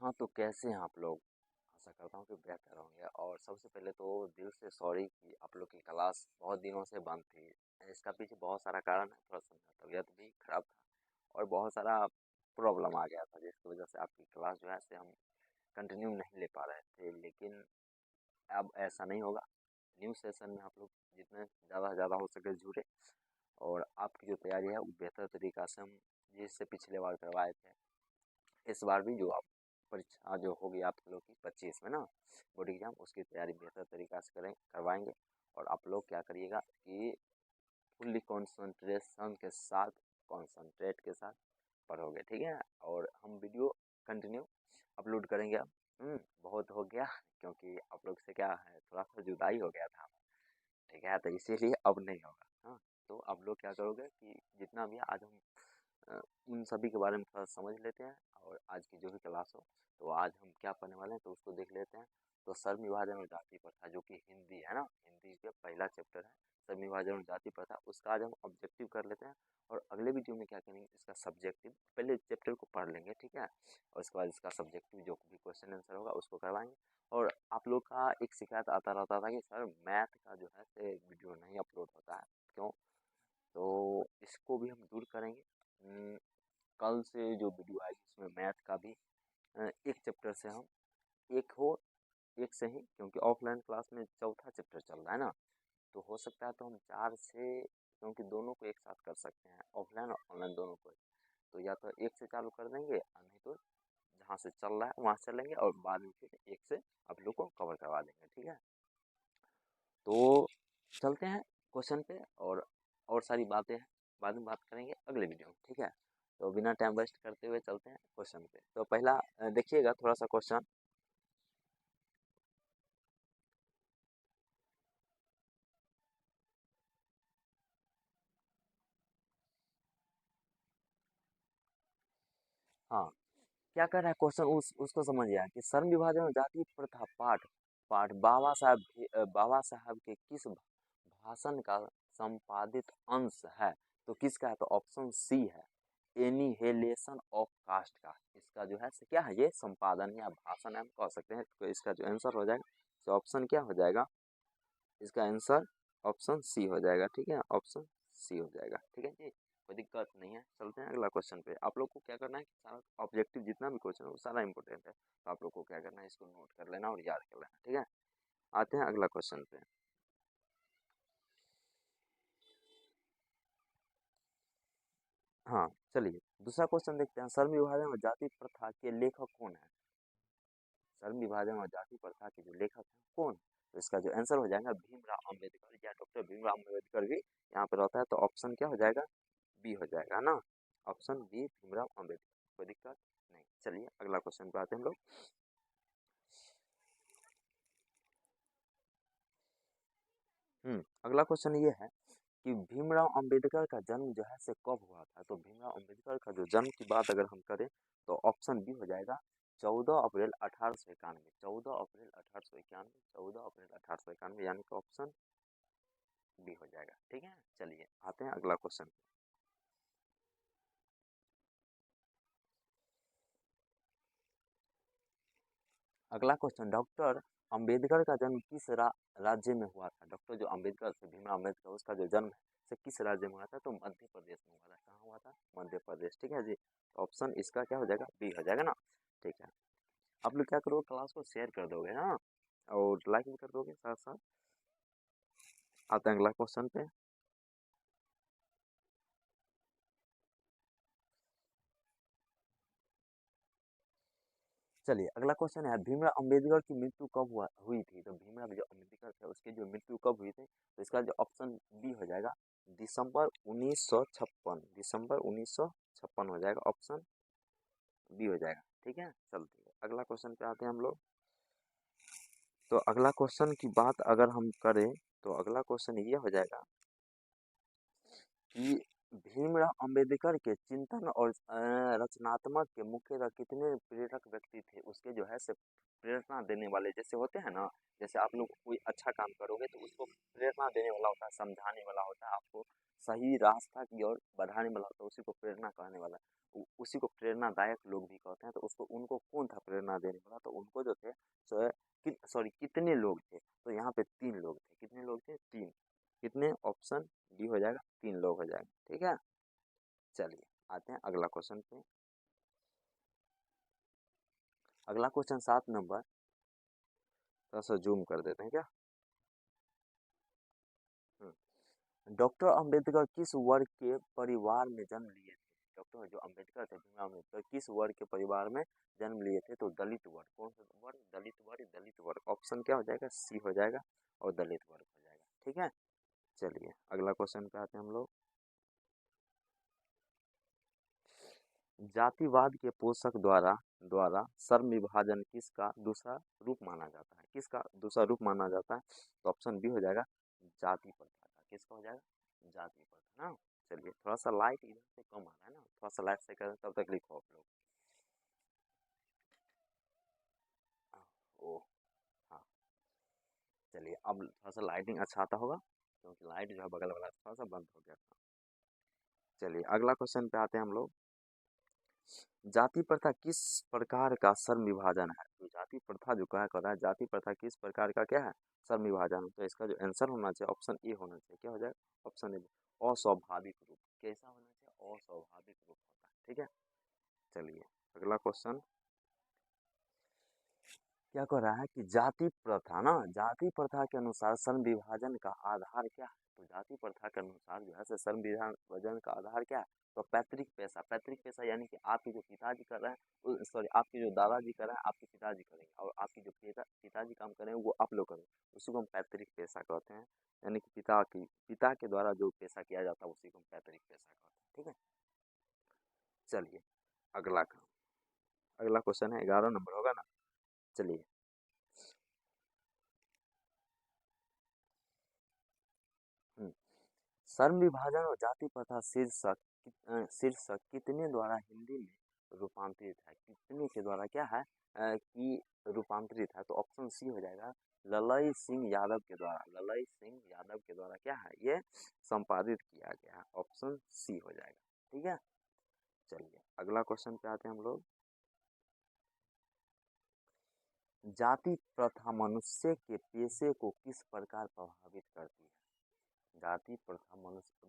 हाँ, तो कैसे हैं आप लोग? आशा करता हूँ कि बेहतर होंगे और सबसे पहले तो दिल से सॉरी कि आप लोग की क्लास बहुत दिनों से बंद थी। इसका पीछे बहुत सारा कारण है, थोड़ा-सा मेरा तबीयत भी खराब था और बहुत सारा प्रॉब्लम आ गया था जिसकी वजह से आपकी क्लास जो है से हम कंटिन्यू नहीं ले पा रहे थे। लेकिन अब ऐसा नहीं होगा। न्यू सेशन में आप लोग जितने ज़्यादा से ज़्यादा हो सके जुड़े और आपकी जो तैयारी है वो बेहतर तरीक़ा से हम जिससे पिछले बार करवाए थे इस बार भी जो आप परीक्षा जो होगी आप लोग की 25 में ना बोर्ड एग्जाम उसकी तैयारी बेहतर तरीक़ा से करवाएंगे। और आप लोग क्या करिएगा कि फुल्ली कंसंट्रेशन के साथ कंसंट्रेट के साथ पढ़ोगे, ठीक है। और हम वीडियो कंटिन्यू अपलोड करेंगे अब। बहुत हो गया क्योंकि आप लोग से क्या है थोड़ा सा जुदाई हो गया था, ठीक है, तो इसीलिए अब नहीं होगा। हाँ, तो आप लोग क्या करोगे कि जितना भी आज हम उन सभी के बारे में थोड़ा समझ लेते हैं और आज की जो भी क्लास हो तो आज हम क्या पढ़ने वाले हैं तो उसको देख लेते हैं। तो सर्व विभाजन और जाति प्रथा जो कि हिंदी है ना, हिंदी का पहला चैप्टर है सर्व विभाजन और जाति प्रथा, उसका आज हम ऑब्जेक्टिव कर लेते हैं। और अगले वीडियो में क्या करेंगे इसका सब्जेक्टिव, पहले चैप्टर को पढ़ लेंगे, ठीक है, और उसके बाद इसका सब्जेक्टिव जो भी क्वेश्चन आंसर होगा उसको करवाएंगे। और आप लोग का एक शिकायत आता रहता था कि सर मैथ का जो है से वीडियो नहीं अपलोड होता है, क्यों? तो इसको भी हम दूर करेंगे। कल से जो वीडियो आएगी उसमें मैथ का भी एक चैप्टर से हम एक हो एक से ही, क्योंकि ऑफलाइन क्लास में चौथा चैप्टर चल रहा है ना, तो हो सकता है तो हम 4 से, क्योंकि दोनों को एक साथ कर सकते हैं ऑफलाइन और ऑनलाइन दोनों को, तो या तो एक से चालू कर देंगे और नहीं तो जहाँ से चल रहा है वहाँ चलेंगे और बाद में फिर एक से आप लोग को कवर करवा देंगे, ठीक है। तो चलते हैं क्वेश्चन पे और सारी बातें हैं बाद में बात करेंगे अगले वीडियो में, ठीक है। तो बिना टाइम वेस्ट करते हुए चलते हैं क्वेश्चन पे। तो पहला देखिएगा थोड़ा सा क्वेश्चन। हाँ, क्या कर रहा है क्वेश्चन उसको समझिए कि श्रम विभाजन और जाति प्रथा पाठ पाठ बाबा साहब के किस भाषण का संपादित अंश है? तो किसका है? तो ऑप्शन सी है, एनिहिलेशन ऑफ कास्ट का। इसका जो है क्या है, ये संपादन या भाषण हम कह सकते हैं। तो इसका जो आंसर हो जाएगा तो ऑप्शन क्या हो जाएगा, इसका आंसर ऑप्शन सी हो जाएगा, ठीक है, ऑप्शन सी हो जाएगा, ठीक है जी, कोई दिक्कत नहीं है। चलते हैं अगला क्वेश्चन पे। आप लोग को क्या करना है कि सारा ऑब्जेक्टिव जितना भी क्वेश्चन है वो सारा इंपॉर्टेंट है, तो आप लोग को क्या करना है इसको नोट कर लेना और याद कर लेना, ठीक है। आते हैं अगला क्वेश्चन पे। हाँ, चलिए दूसरा क्वेश्चन देखते हैं। श्रम विभाजन और जाति प्रथा के लेखक कौन है? श्रम विभाजन और जाति प्रथा के जो लेखक हैं कौन? तो इसका जो आंसर हो जाएगा भीमराव अम्बेडकर या डॉक्टर भीमराव अम्बेडकर भी यहाँ पे रहता है, तो ऑप्शन क्या हो जाएगा, बी हो जाएगा ना, ऑप्शन बी भीमराव अम्बेडकर। कोई दिक्कत नहीं। चलिए अगला क्वेश्चन पे आते हैं हम लोग। अगला क्वेश्चन ये है कि भीमराव अंबेडकर का जन्म जो है से कब हुआ था? तो भीमराव अंबेडकर का जो जन्म की बात अगर हम करें तो ऑप्शन बी हो जाएगा 14 अप्रैल 1891, 14 अप्रैल 1891, 14 अप्रैल 1891, यानी कि ऑप्शन बी हो जाएगा, ठीक है। चलिए आते हैं अगला क्वेश्चन। अगला क्वेश्चन, डॉक्टर अंबेडकर का जन्म किस राज्य में हुआ था? डॉक्टर जो अंबेडकर थे भीमराव अंबेडकर, उसका जो जन्म है से किस राज्य में हुआ था? तो मध्य प्रदेश में हुआ था। कहाँ हुआ था? मध्य प्रदेश, ठीक है जी। ऑप्शन इसका क्या हो जाएगा, बी हो जाएगा ना, ठीक है। आप लोग क्या करोगे, क्लास को शेयर कर दोगे ना और लाइक भी कर दोगे साथ साथ। आते हैं अगला क्वेश्चन पे। चलिए अगला क्वेश्चन है, भीमराव अंबेडकर की मृत्यु कब हुई थी? तो भीमराव जो अंबेडकर थे उसकी जो मृत्यु कब हुई थी? तो इसका जो ऑप्शन बी हो जाएगा दिसंबर 1956, दिसंबर 1956 हो जाएगा, ऑप्शन बी हो जाएगा, ठीक है। चलते हैं अगला क्वेश्चन पे आते हैं हम लोग। तो अगला क्वेश्चन की बात अगर हम करें तो अगला क्वेश्चन ये हो जाएगा कि भीमराव अंबेडकर के चिंतन और रचनात्मक के मुख्यतः कितने प्रेरक व्यक्ति थे? उसके जो है से प्रेरणा देने वाले जैसे होते हैं ना, जैसे आप लोग कोई अच्छा काम करोगे तो उसको प्रेरणा देने वाला होता है, समझाने वाला होता है, आपको सही रास्ता की ओर बढ़ाने वाला होता है, उसी को प्रेरणा कहने वाला उसी को प्रेरणादायक लोग भी कहते हैं। तो उसको उनको कौन था प्रेरणा देने वाला, तो उनको जो थे सॉरी कितने लोग थे, तो यहाँ पे 3 लोग थे। कितने लोग थे? 3। कितने? ऑप्शन डी हो जाएगा, 3 लोग हो जाएगा। ठीक है, चलिए आते हैं अगला क्वेश्चन पे। अगला क्वेश्चन 7 नंबर, थोड़ा सा जूम कर देते हैं क्या। डॉक्टर अंबेडकर किस वर्ग के परिवार में जन्म लिए थे? डॉक्टर जो अंबेडकर थे, भीमराव अंबेडकर किस वर्ग के परिवार में जन्म लिए थे? तो दलित वर्ग। कौन सा वर्ग? दलित वर्ग। दलित वर्ग ऑप्शन क्या हो जाएगा? सी हो जाएगा, और दलित वर्ग हो जाएगा। ठीक है, चलिए अगला क्वेश्चन पे आते हैं हम लोग। जातिवाद के पोषक द्वारा द्वारा श्रम विभाजन किसका दूसरा रूप माना जाता है? किसका दूसरा रूप माना जाता है? तो ऑप्शन बी हो जाएगा, जाति प्रथा का। किसका हो जाएगा? जाति प्रथा ना। चलिए थोड़ा सा लाइट इधर से कम आ रहा है ना, थोड़ा सा लाइट से करें, तब तक लिखो आप लोग। ओ हाँ, चलिए अब थोड़ा सा लाइटिंग अच्छा आता होगा, क्योंकि लाइट जो है बगल वाला थोड़ा सा बंद हो गया था। चलिए अगला क्वेश्चन पे आते हैं हम लोग। जाति प्रथा किस प्रकार का श्रम विभाजन है? तो जाति प्रथा जो क्या कर रहा है, जाति प्रथा किस प्रकार का क्या है? श्रम विभाजन। तो इसका जो आंसर होना चाहिए ऑप्शन ए होना चाहिए। क्या हो जाएगा? ऑप्शन ए, अस्वाभाविक रूप। कैसा होना चाहिए? अस्वाभाविक रूप होता है। ठीक है, चलिए अगला क्वेश्चन क्या कर रहा है कि जाति प्रथा ना, जाति प्रथा के अनुसार श्रम विभाजन का आधार क्या है? तो जाति प्रथा के अनुसार जो है श्रम विभाजन का आधार क्या है? तो पैतृक पैसा। पैतृक पैसा यानी कि आपके जो पिताजी कर रहे हैं, सॉरी आपके जो दादाजी कर रहे हैं आपके पिताजी करेंगे, और आपकी जो पिताजी काम करेंगे वो आप लोग करेंगे, उसी को हम पैतृक पैसा कहते हैं। यानी कि पिता के द्वारा जो पैसा किया जाता है उसी को हम पैतृक पैसा कहते हैं। ठीक है, चलिए अगला का अगला क्वेश्चन है, 11 नंबर होगा ना। चलिए श्रम विभाजन और जाति प्रथा शीर्षक कितने द्वारा हिंदी में रूपांतरित है? कितने के द्वारा क्या है कि रूपांतरित है? तो ऑप्शन सी हो जाएगा, ललई सिंह यादव के द्वारा। ललई सिंह यादव के द्वारा क्या है ये संपादित किया गया है। ऑप्शन सी हो जाएगा। ठीक है, चलिए अगला क्वेश्चन पे आते हैं हम लोग। जाति प्रथा मनुष्य के पेशे को किस प्रकार प्रभावित करती है? जाति प्रथा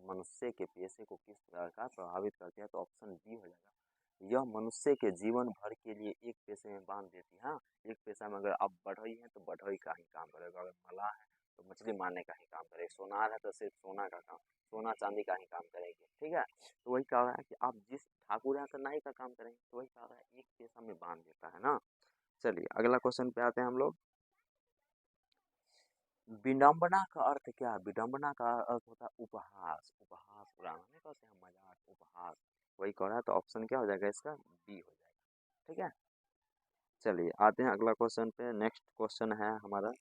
मनुष्य के पेशे को किस प्रकार प्रभावित करती है? तो ऑप्शन बी हो जाएगा, यह मनुष्य के जीवन भर के लिए एक पेशे में बांध देती है। हाँ, एक पेशा में अगर आप बढ़ई हैं तो बढ़ई का ही काम करेगा, अगर मलाह है तो मछली मारने का ही काम करेगा, सोनार है तो सिर्फ सोना का काम, सोना चांदी का ही काम करेंगे। ठीक है, तो वही कह रहा है कि आप जिस ठाकुर हैं तो नाई का काम करेंगे, तो वही कह रहा है एक पेशा में बांध देता है ना। चलिए अगला क्वेश्चन पे आते हैं हम लोग। विडंबना का अर्थ क्या है? विडंबना का अर्थ होता है उपहास। उपहास उड़ाना नहीं कहते हैं, मजाक, उपहास, वही कह रहा है। तो ऑप्शन क्या हो जाएगा इसका? बी हो जाएगा। ठीक है, चलिए आते हैं अगला क्वेश्चन पे। नेक्स्ट क्वेश्चन है हमारा,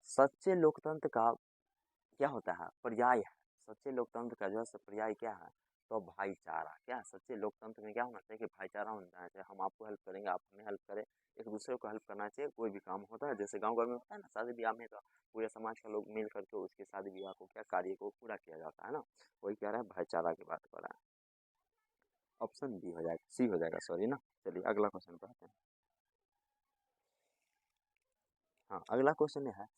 सच्चे लोकतंत्र का क्या होता है? पर्याय है। सच्चे लोकतंत्र का जो है पर्याय क्या है? तो भाईचारा। क्या सच्चे लोकतंत्र में क्या होना चाहिए? कि भाईचारा होना चाहिए। हम आपको हेल्प करेंगे, आप हमें हेल्प करें, एक दूसरे को हेल्प करना चाहिए। कोई भी काम होता है जैसे गांव घर में होता है ना, शादी ब्याह में तो पूरे समाज के लोग मिल करके उसके शादी ब्याह को क्या कार्य को पूरा किया जाता है ना, वही कह रहा है, भाईचारा की बात कर रहा है। ऑप्शन बी हो जाएगा, सी हो जाएगा सॉरी ना। चलिए अगला क्वेश्चन पर आते हैं। हाँ, अगला क्वेश्चन है,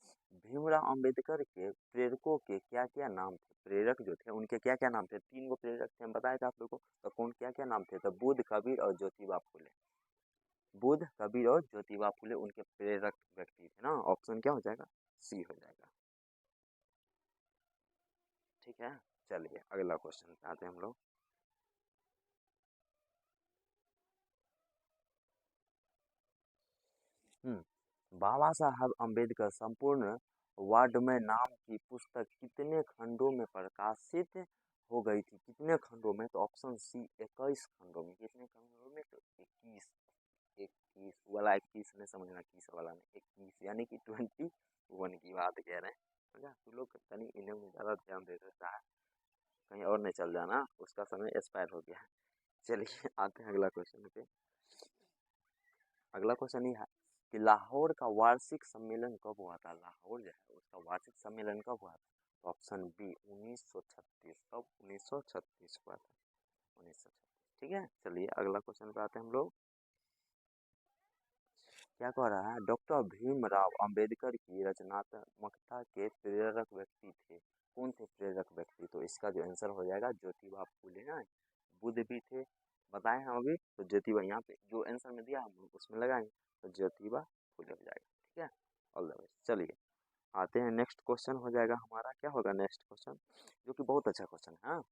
भीमराव अंबेडकर के प्रेरकों के क्या क्या नाम थे? प्रेरक जो थे उनके क्या क्या नाम थे? 3 गो प्रेरक थे, हम बताए थे आप लोगों को, तो कौन क्या क्या नाम थे? तो बुद्ध, कबीर और ज्योतिबा फुले। बुद्ध, कबीर और ज्योतिबा फुले उनके प्रेरक व्यक्ति थे ना। ऑप्शन क्या हो जाएगा? सी हो जाएगा। ठीक है, चलिए अगला क्वेश्चन पे आते हैं हम लोग। बाबा साहब अम्बेडकर संपूर्ण वाङ्मय नाम की पुस्तक कितने खंडों में प्रकाशित हो गई थी? कितने खंडों में? तो ऑप्शन सी 21 खंडों में। कितने खंडों में? तो 21। 21 वाला 21 नहीं समझना, 21 वाला नहीं, 21 यानी कि 21 की बात कह रहे हैं। समझा? तू लोग तनी इन्हें में ज़्यादा ध्यान दे देता है, कहीं और नहीं चल जाना, उसका समय एक्सपायर हो गया है। चलिए आते हैं अगला क्वेश्चन पे। अगला क्वेश्चन ये है, कि लाहौर का वार्षिक सम्मेलन कब हुआ था? लाहौर जो है उसका वार्षिक सम्मेलन कब हुआ था? तो ऑप्शन बी 1936। कब? 1936 हुआ था, 1936। ठीक है, चलिए अगला क्वेश्चन पे आते हैं हम लोग। क्या कह रहा है? डॉक्टर भीमराव अंबेडकर की रचनात्मकता के प्रेरक व्यक्ति थे। कौन थे प्रेरक व्यक्ति? तो इसका जो आंसर हो जाएगा ज्योतिबा फूले हैं। बुद्ध भी थे, बताए हम अभी, तो ज्योतिबा यहाँ पे जो आंसर में दिया हम उसमें लगाएंगे तो ज्योतिबा फूले हो जाएगा। ठीक है, ऑल द बेस्ट। चलिए आते हैं नेक्स्ट क्वेश्चन हो जाएगा हमारा। क्या होगा नेक्स्ट क्वेश्चन, जो कि बहुत अच्छा क्वेश्चन है। हाँ?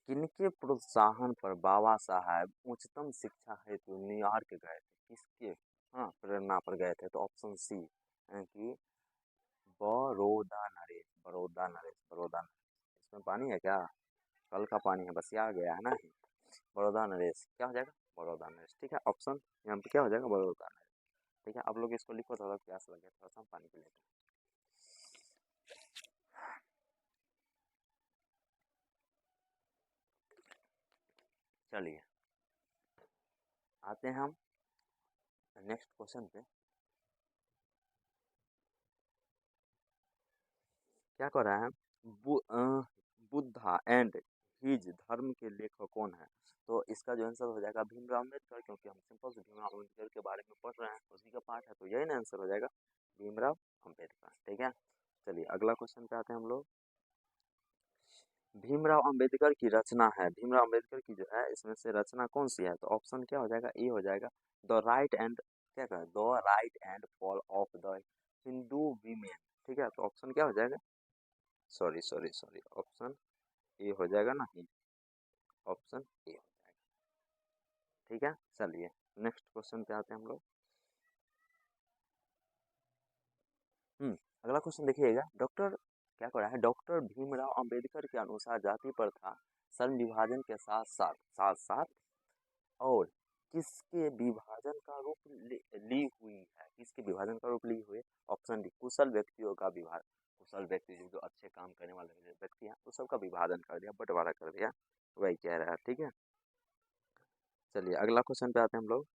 किनके प्रोत्साहन पर बाबा साहब उच्चतम शिक्षा हेतु न्यूयॉर्क गए थे? किसके, हाँ, प्रेरणा पर गए थे? तो ऑप्शन सी है कि बड़ौदा नरेश, बड़ौदा नरेश, बड़ौदा नरेश। इसमें पानी है क्या? कल का पानी है, बस ये आ गया है ना। बड़ौदा नरेश क्या हो जाएगा? बड़ौदा नरेश। ठीक है, ऑप्शन यहाँ पे क्या हो जाएगा? बड़ौदा नरेश। ठीक है, आप लोग इसको लिखो, थोड़ा प्यास लगे, थोड़ा सा हम पानी पी लेते हैं। चलिए आते हैं हम नेक्स्ट क्वेश्चन पे। क्या कर रहा है? बुद्धा एंड हिज धर्म के लेखक कौन है? तो इसका जो आंसर हो जाएगा भीमराव अम्बेडकर, क्योंकि हम सिंपल से भीमराव अम्बेडकर के बारे में पढ़ रहे हैं, उसी का पाठ है, तो यही ना आंसर हो जाएगा, भीमराव अम्बेडकर। ठीक है, चलिए अगला क्वेश्चन पे आते हैं हम लोग। भीमराव अंबेडकर की रचना है, भीमराव अंबेडकर की जो है इसमें से रचना कौन सी है? तो ऑप्शन क्या हो जाएगा? ए हो जाएगा, द राइट एंड, क्या कहा, the right and fall of the Hindu women. ठीक है, तो ऑप्शन क्या हो जाएगा? Sorry sorry sorry, option A हो जाएगा ना, ऑप्शन ए हो जाएगा। ठीक है, चलिए नेक्स्ट क्वेश्चन पे आते हैं हम लोग। अगला क्वेश्चन देखिएगा। डॉक्टर, क्या कर रहा है? डॉक्टर भीमराव अंबेडकर के अनुसार जाति प्रथा श्रम विभाजन के साथ साथ और किसके विभाजन का रूप ली हुई है? किसके विभाजन का रूप ली हुई है? ऑप्शन डी कुशल व्यक्तियों का विभाजन। कुशल व्यक्ति जो जो अच्छे काम करने वाले व्यक्ति हैं तो सबका विभाजन कर दिया, बंटवारा कर दिया, वही कह रहा है। ठीक है, चलिए अगला क्वेश्चन पे आते हैं हम लोग।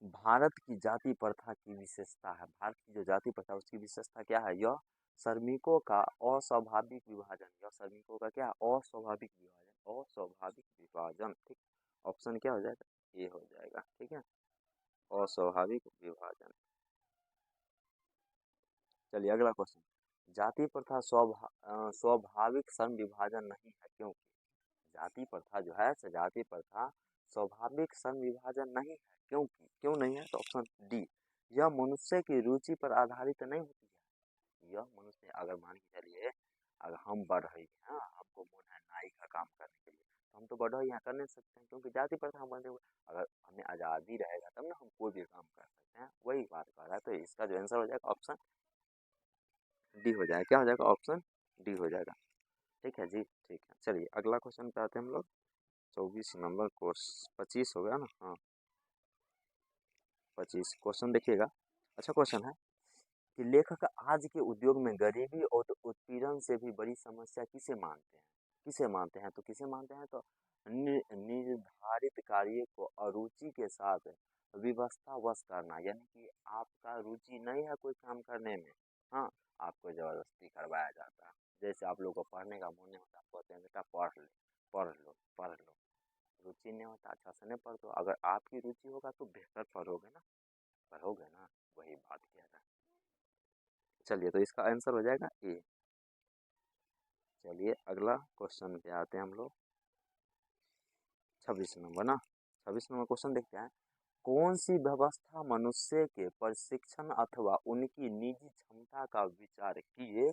भारत की जाति प्रथा की विशेषता है, भारत की जो जाति प्रथा उसकी विशेषता क्या है? यह श्रमिकों का अस्वाभाविक विभाजन, यह श्रमिकों का क्या? अस्वाभाविक विभाजन, अस्वाभाविक विभाजन। ठीक, ऑप्शन क्या हो जाएगा? ए हो जाएगा। ठीक है, अस्वाभाविक विभाजन। चलिए अगला क्वेश्चन। जाति प्रथा स्वाभाविक श्रम विभाजन नहीं है, क्योंकि जाति प्रथा जो है, जाति प्रथा स्वाभाविक श्रम विभाजन नहीं है, क्योंकि क्यों नहीं है? तो ऑप्शन डी, यह मनुष्य की रुचि पर आधारित नहीं होती है। यह मनुष्य, अगर मान के चलिए अगर हम बढ़ई हैं, हाँ, हमको मन है नाई का काम करने के लिए, तो हम तो बढ़ई यहाँ कर नहीं सकते हैं, क्योंकि जाति प्रथा हम बंधे हुए। अगर हमें आज़ादी रहेगा तब ना हम कोई भी काम कर सकते हैं, वही बात कर रहा है। तो इसका जो आंसर हो जाएगा ऑप्शन डी हो जाएगा। क्या हो जाएगा? ऑप्शन डी हो जाएगा। ठीक है जी, ठीक है, चलिए अगला क्वेश्चन पे आते हैं हम लोग। 24 नंबर कोर्स, 25 हो गया ना, हाँ 25 क्वेश्चन देखिएगा। अच्छा क्वेश्चन है कि लेखक आज के उद्योग में गरीबी और उत्पीड़न से भी बड़ी समस्या किसे मानते हैं? किसे मानते हैं? तो किसे मानते हैं? तो निर्धारित कार्य को अरुचि के साथ व्यवस्था वश करना, यानी कि आपका रुचि नहीं है कोई काम करने में, हाँ, आपको जबरदस्ती करवाया जाता है। जैसे आप लोगों को पढ़ने का मन नहीं होता, आप कहते हैं बेटा पढ़ ले, पढ़ लो पढ़ लो, रुचि नहीं होता, अच्छा से नहीं पढ़ दो। अगर आपकी रुचि होगा तो बेहतर पढ़ोगे ना, पढ़ोगे ना, वही बात कह रहा है। चलिए तो इसका आंसर हो जाएगा ए। चलिए अगला क्वेश्चन पे आते हैं हम लोग। 26 नंबर ना, 26 नंबर क्वेश्चन देखते हैं। कौन सी व्यवस्था मनुष्य के प्रशिक्षण अथवा उनकी निजी क्षमता का विचार किए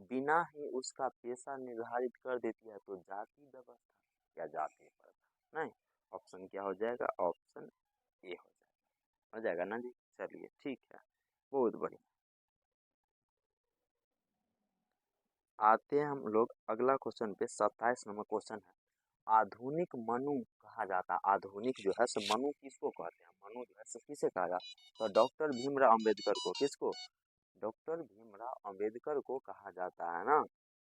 बिना ही उसका पेशा निर्धारित कर देती है? तो जाति व्यवस्था या जाति प्रथा? नहीं, ऑप्शन क्या हो जाएगा? ऑप्शन ए हो जाएगा ना जी। चलिए ठीक है, बहुत बढ़िया। आते हैं हम लोग अगला क्वेश्चन पे। 27 नंबर क्वेश्चन है। आधुनिक मनु कहा जाता है, आधुनिक जो है सो मनु किसको कहते हैं? मनु जो है सो किसे कहा जाता है? तो डॉक्टर भीमराव अंबेडकर को, किसको? डॉक्टर भीमराव अंबेडकर को कहा जाता है ना,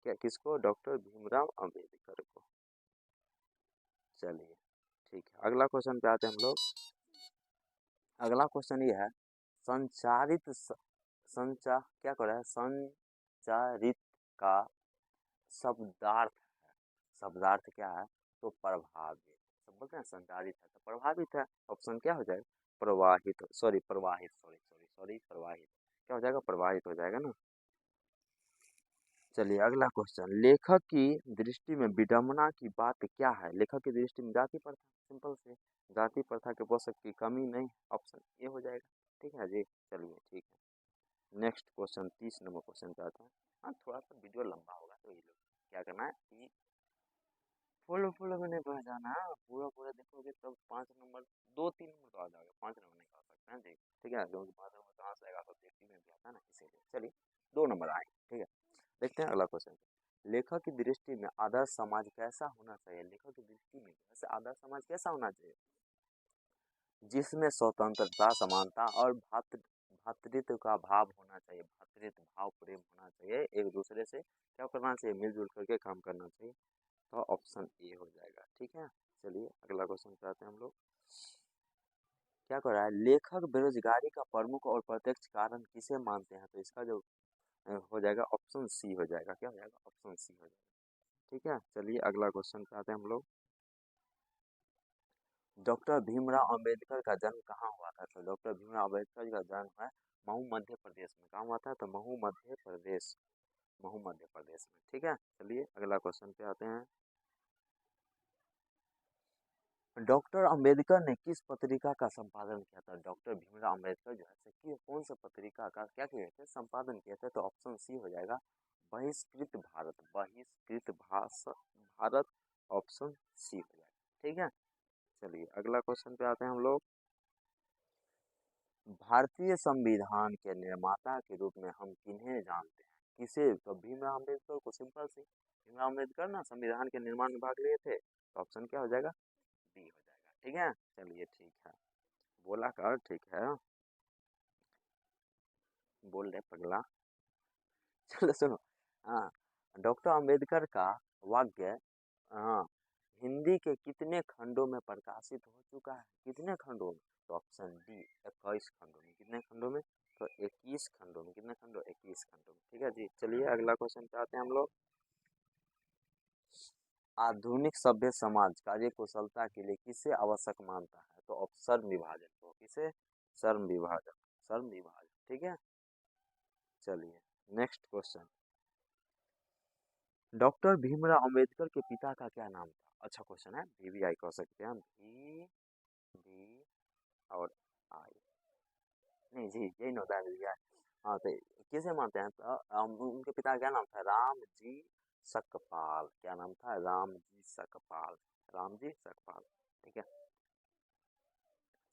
क्या किसको? डॉक्टर भीमराव अंबेडकर को। चलिए ठीक है, अगला क्वेश्चन पे आते हैं हम लोग। अगला क्वेश्चन ये है, संचारित क्या कर रहा है, संचारित का शब्दार्थ है, शब्दार्थ क्या है, तो प्रभावित। सब बोलते हैं संचारित है तो प्रभावित है, ऑप्शन क्या हो जाएगा, प्रवाहित, सॉरी प्रवाहित, सॉरी प्रवाहित, क्या हो जाएगा, प्रवाहित हो जाएगा ना। चलिए अगला क्वेश्चन, लेखक की दृष्टि में विडंबना की बात क्या है, लेखक की दृष्टि में जाति प्रथा, सिंपल से जाति प्रथा के पोषक की कमी नहीं, ऑप्शन ये हो जाएगा। ठीक है जी, चलिए ठीक है। नेक्स्ट क्वेश्चन 30 नंबर क्वेश्चन पे आता है। हाँ थोड़ा सा वीडियो लंबा होगा तो ये लोग क्या करना है कि फॉलो फॉलो में नहीं बढ़ जाना है, पूरा पूरा देखोगे तब 5 नंबर, 2-3 नंबर तो आ जाएगा, 5 नंबर नहीं आ सकते हैं जी। ठीक है, क्योंकि 5 नंबर कहाँ से आएगा, सब्जेक्टिव में भी आता है ना, इसीलिए चलिए 2 नंबर आएंगे। ठीक है, देखते हैं अगला क्वेश्चन। लेखक की दृष्टि में आदर्श समाज कैसा होना चाहिए, लेखक की दृष्टि में वैसे आदर्श समाज कैसा होना चाहिए, जिसमें स्वतंत्रता, समानता और भातृत्व का भाव होना चाहिए, भातृत्व भाव, प्रेम होना चाहिए, एक दूसरे से क्या करना चाहिए, मिलजुल करके काम करना चाहिए, तो ऑप्शन ए हो जाएगा। ठीक है, चलिए अगला क्वेश्चन पे आते हैं हम लोग। क्या कर रहा है, लेखक बेरोजगारी का प्रमुख और प्रत्यक्ष कारण किसे मानते हैं, तो इसका जो हो जाएगा ऑप्शन सी हो जाएगा, क्या हो जाएगा, ऑप्शन सी हो जाएगा। ठीक है, चलिए अगला क्वेश्चन पे आते हैं हम लोग। डॉक्टर भीमराव अंबेडकर का जन्म कहाँ हुआ था, तो डॉक्टर भीमराव अंबेडकर का जन्म है महू मध्य प्रदेश में, कहाँ हुआ था, तो महू मध्य प्रदेश, महू मध्य प्रदेश में। ठीक है, चलिए अगला क्वेश्चन पे आते हैं। डॉक्टर अंबेडकर ने किस पत्रिका का संपादन किया था, डॉक्टर भीमराव अंबेडकर जो है कि कौन सा पत्रिका का क्या किए थे, संपादन किया था, तो ऑप्शन सी हो जाएगा, बहिष्कृत भारत, बहिष्कृत भारत, ऑप्शन सी हो जाएगा। ठीक है, चलिए अगला क्वेश्चन पे आते हैं हम लोग। भारतीय संविधान के निर्माता के रूप में हम किन्हें जानते हैं, किसे, तो भीमराव अम्बेडकर को, सिंपल सी, भीमराव अम्बेडकर ना संविधान के निर्माण में भाग लिए थे, तो ऑप्शन क्या हो जाएगा, बी हो जाएगा। ठीक है, चलिए ठीक है, बोला कर ठीक है, बोल रहे पगला। चलो सुनो, हाँ, डॉक्टर अम्बेडकर का वाक्य, हाँ, हिंदी के कितने खंडों में प्रकाशित हो चुका है, कितने खंडों में, तो ऑप्शन डी 21 खंडों में, कितने खंडों में, तो 21 खंडों में, कितने खंडों, 21 खंडों में। ठीक है जी, चलिए अगला क्वेश्चन पे आते हैं हम लोग। आधुनिक सभ्य समाज कार्य कुशलता के लिए किसे आवश्यक मानता है, तो श्रम विभाजन को, किसे, श्रम विभाजन, श्रम विभाजन। ठीक है, चलिए next question, doctor Bhimrao Ambedkar के पिता का क्या नाम था, अच्छा क्वेश्चन है, VVI कह सकते हैं, भी और आई, नहीं जी यही होता है VVI। हाँ तो किसे मानते हैं, तो उनके पिता का क्या नाम था, राम जी सकपाल, क्या नाम था, राम जी सकपाल, राम जी सकपाल। ठीक है,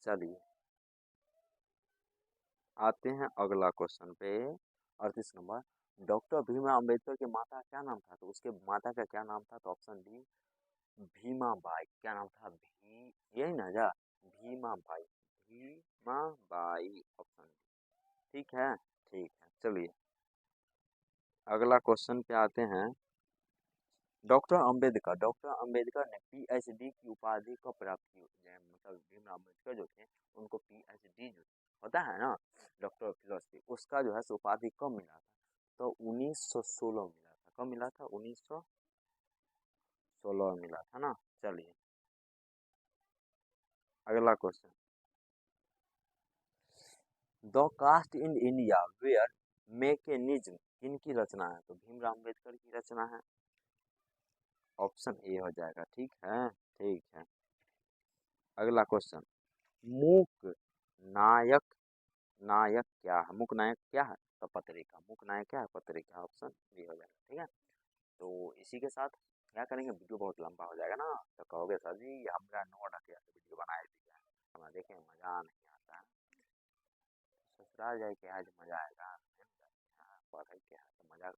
चलिए आते हैं अगला क्वेश्चन पे, 38 नंबर। डॉक्टर भीमराव अंबेडकर के माता का क्या नाम था, तो उसके माता का क्या नाम था, तो ऑप्शन डी भीमा बाई, क्या नाम था, भी यही ना जा, Bhima by, Bhima by, option D. ठीक है, ठीक है, चलिए अगला क्वेश्चन पे आते हैं। डॉक्टर अंबेडकर ने PhD की उपाधि कब प्राप्त की, मतलब भीमराव अंबेडकर जो थे उनको PhD जो होता है ना, डॉक्टर ऑफ फिलोसफी, उसका जो है सो उपाधि कब मिला था, तो 1916 मिला था, कब मिला था, 1916 मिला था ना। चलिए अगला question, the caste in India their mechanism किनकी रचना है, तो भीमराव अंबेडकर की रचना है, ऑप्शन ए हो जाएगा। ठीक है, ठीक है, अगला क्वेश्चन, मूक नायक, नायक क्या है, मूक नायक क्या है, तो पत्रिका, मूक नायक क्या है, पत्रिका, ऑप्शन बी हो जाएगा। ठीक है, तो इसी के साथ क्या करेंगे, वीडियो बहुत लंबा हो जाएगा ना, तो कहोगे सर जी हमारा 9 घंटे वीडियो बनाए दिया है, हमें देखें मजा नहीं आता है, ससुराल जाए के आज मजा आएगा, पढ़े के है तो मजा